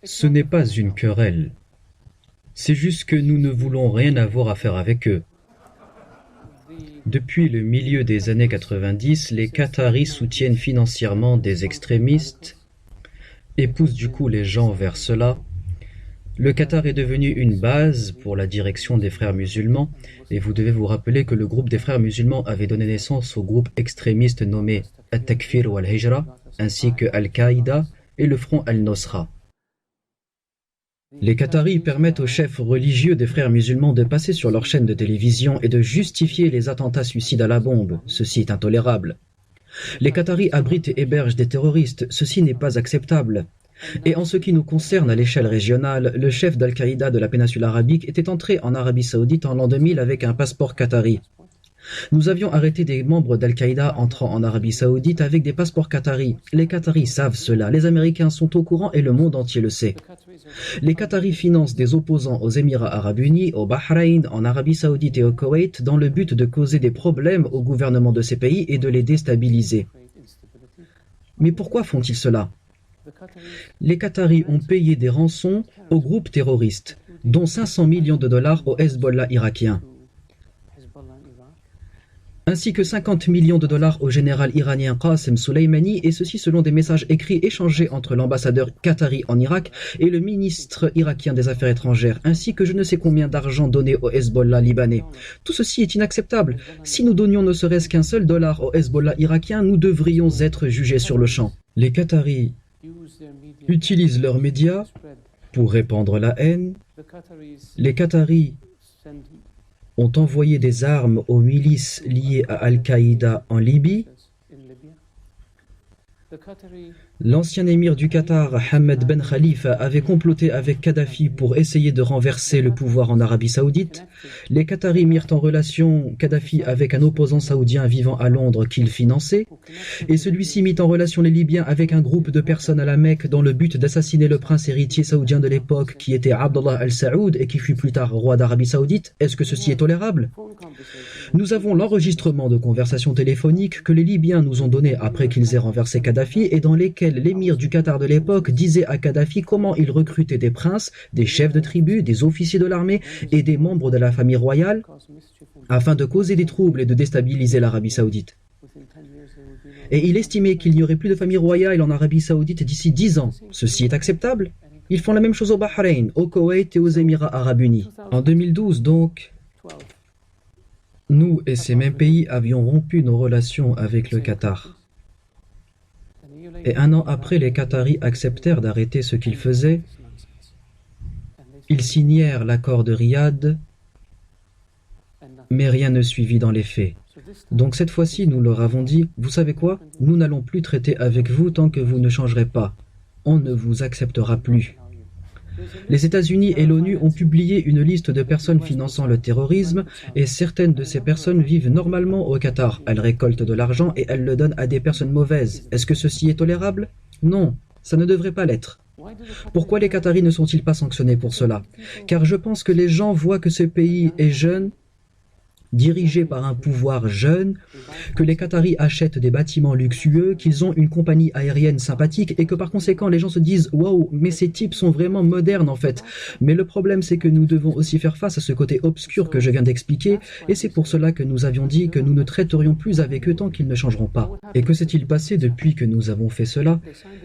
Ce n'est pas une querelle. C'est juste que nous ne voulons rien avoir à faire avec eux. Depuis le milieu des années 90, les Qataris soutiennent financièrement des extrémistes et poussent du coup les gens vers cela. Le Qatar est devenu une base pour la direction des frères musulmans et vous devez vous rappeler que le groupe des frères musulmans avait donné naissance au groupe extrémiste nommé At-Takfir ou Al-Hijra ainsi que Al-Qaïda et le front Al-Nosra. Les Qataris permettent aux chefs religieux des frères musulmans de passer sur leur chaîne de télévision et de justifier les attentats suicides à la bombe. Ceci est intolérable. Les Qataris abritent et hébergent des terroristes. Ceci n'est pas acceptable. Et en ce qui nous concerne à l'échelle régionale, le chef d'Al-Qaïda de la péninsule arabique était entré en Arabie Saoudite en l'an 2000 avec un passeport qatari. Nous avions arrêté des membres d'Al-Qaïda entrant en Arabie Saoudite avec des passeports qataris. Les Qataris savent cela, les Américains sont au courant et le monde entier le sait. Les Qataris financent des opposants aux Émirats arabes unis, au Bahreïn, en Arabie Saoudite et au Koweït dans le but de causer des problèmes au gouvernement de ces pays et de les déstabiliser. Mais pourquoi font-ils cela? Les Qataris ont payé des rançons aux groupes terroristes, dont 500 millions de dollars au Hezbollah irakien, ainsi que 50 millions de dollars au général iranien Qasem Soleimani, et ceci selon des messages écrits échangés entre l'ambassadeur qatari en Irak et le ministre irakien des Affaires étrangères, ainsi que je ne sais combien d'argent donné au Hezbollah libanais. Tout ceci est inacceptable. Si nous donnions ne serait-ce qu'un seul dollar au Hezbollah irakien, nous devrions être jugés sur le champ. Les Qataris utilisent leurs médias pour répandre la haine. Les Qataris ont envoyé des armes aux milices liées à Al-Qaïda en Libye. L'ancien émir du Qatar, Hamad Ben Khalifa, avait comploté avec Kadhafi pour essayer de renverser le pouvoir en Arabie Saoudite. Les Qataris mirent en relation Kadhafi avec un opposant saoudien vivant à Londres qu'il finançait, et celui-ci mit en relation les Libyens avec un groupe de personnes à la Mecque dans le but d'assassiner le prince héritier saoudien de l'époque qui était Abdullah al-Saoud et qui fut plus tard roi d'Arabie Saoudite. Est-ce que ceci est tolérable? Nous avons l'enregistrement de conversations téléphoniques que les Libyens nous ont données après qu'ils aient renversé Kadhafi et dans lesquelles l'émir du Qatar de l'époque disait à Kadhafi comment il recrutait des princes, des chefs de tribus, des officiers de l'armée et des membres de la famille royale afin de causer des troubles et de déstabiliser l'Arabie Saoudite. Et il estimait qu'il n'y aurait plus de famille royale en Arabie Saoudite d'ici 10 ans. Ceci est acceptable? Ils font la même chose au Bahreïn, au Koweït et aux Émirats arabes unis. En 2012 donc, nous et ces mêmes pays avions rompu nos relations avec le Qatar. Et un an après, les Qataris acceptèrent d'arrêter ce qu'ils faisaient. Ils signèrent l'accord de Riyad, mais rien ne suivit dans les faits. Donc cette fois-ci, nous leur avons dit, vous savez quoi? Nous n'allons plus traiter avec vous tant que vous ne changerez pas. On ne vous acceptera plus. Les États-Unis et l'ONU ont publié une liste de personnes finançant le terrorisme et certaines de ces personnes vivent normalement au Qatar. Elles récoltent de l'argent et elles le donnent à des personnes mauvaises. Est-ce que ceci est tolérable? Non, ça ne devrait pas l'être. Pourquoi les Qataris ne sont-ils pas sanctionnés pour cela? Car je pense que les gens voient que ce pays est jeune, dirigé par un pouvoir jeune, que les Qataris achètent des bâtiments luxueux, qu'ils ont une compagnie aérienne sympathique et que par conséquent les gens se disent « Waouh, mais ces types sont vraiment modernes en fait ». Mais le problème c'est que nous devons aussi faire face à ce côté obscur que je viens d'expliquer et c'est pour cela que nous avions dit que nous ne traiterions plus avec eux tant qu'ils ne changeront pas. Et que s'est-il passé depuis que nous avons fait cela?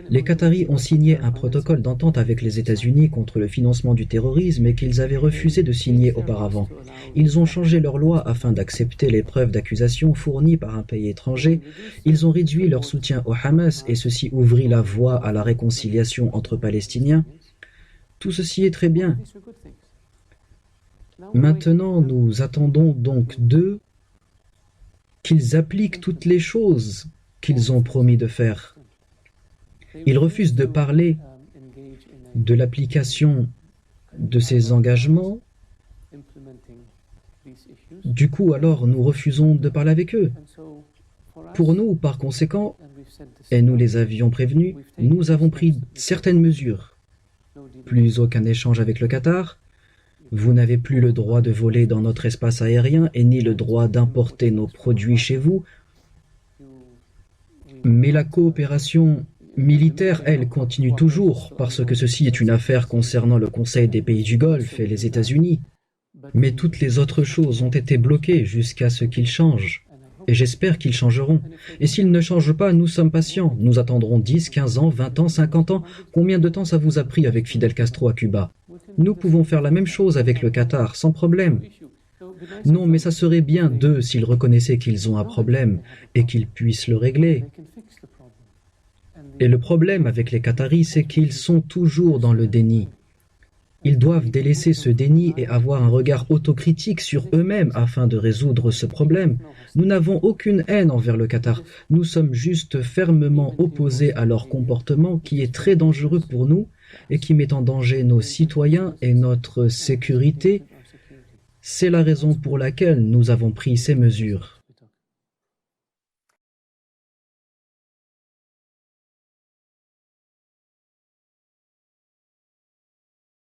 Les Qataris ont signé un protocole d'entente avec les États-Unis contre le financement du terrorisme et qu'ils avaient refusé de signer auparavant. Ils ont changé leur loi afin d'accepter les preuves d'accusation fournies par un pays étranger. Ils ont réduit leur soutien au Hamas et ceci ouvrit la voie à la réconciliation entre Palestiniens. Tout ceci est très bien. Maintenant, nous attendons donc d'eux qu'ils appliquent toutes les choses qu'ils ont promis de faire. Ils refusent de parler de l'application de ces engagements. Du coup, alors, nous refusons de parler avec eux. Pour nous, par conséquent, et nous les avions prévenus, nous avons pris certaines mesures. Plus aucun échange avec le Qatar. Vous n'avez plus le droit de voler dans notre espace aérien et ni le droit d'importer nos produits chez vous. Mais la coopération militaire, elle, continue toujours, parce que ceci est une affaire concernant le Conseil des pays du Golfe et les États-Unis. Mais toutes les autres choses ont été bloquées jusqu'à ce qu'ils changent. Et j'espère qu'ils changeront. Et s'ils ne changent pas, nous sommes patients. Nous attendrons 10, 15 ans, 20 ans, 50 ans. Combien de temps ça vous a pris avec Fidel Castro à Cuba? Nous pouvons faire la même chose avec le Qatar, sans problème. Non, mais ça serait bien d'eux s'ils reconnaissaient qu'ils ont un problème et qu'ils puissent le régler. Et le problème avec les Qataris, c'est qu'ils sont toujours dans le déni. Ils doivent délaisser ce déni et avoir un regard autocritique sur eux-mêmes afin de résoudre ce problème. Nous n'avons aucune haine envers le Qatar. Nous sommes juste fermement opposés à leur comportement qui est très dangereux pour nous et qui met en danger nos citoyens et notre sécurité. C'est la raison pour laquelle nous avons pris ces mesures.